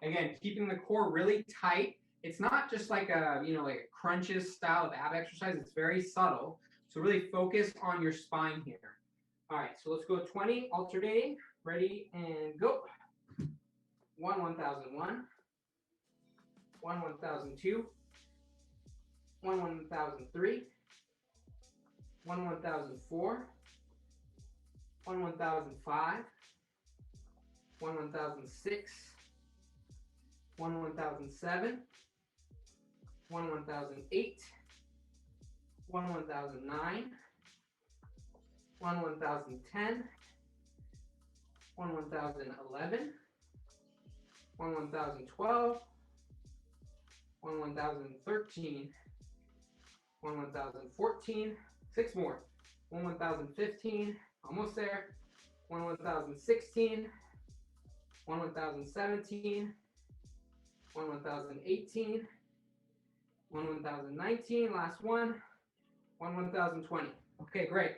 Again, keeping the core really tight. It's not just like a, like a crunches style of ab exercise. It's very subtle. So really focus on your spine here. All right, so let's go 20, alternating. Ready, and go. 1001, 1002, 1003, 1004, 1005, 1006, 1007, 1008, 1009, 1010, 1011, 1012, 1013, 1014, 6 more, 1015, almost there, 1016, 1017, 1018, 1019, last one, 1020. Okay, great.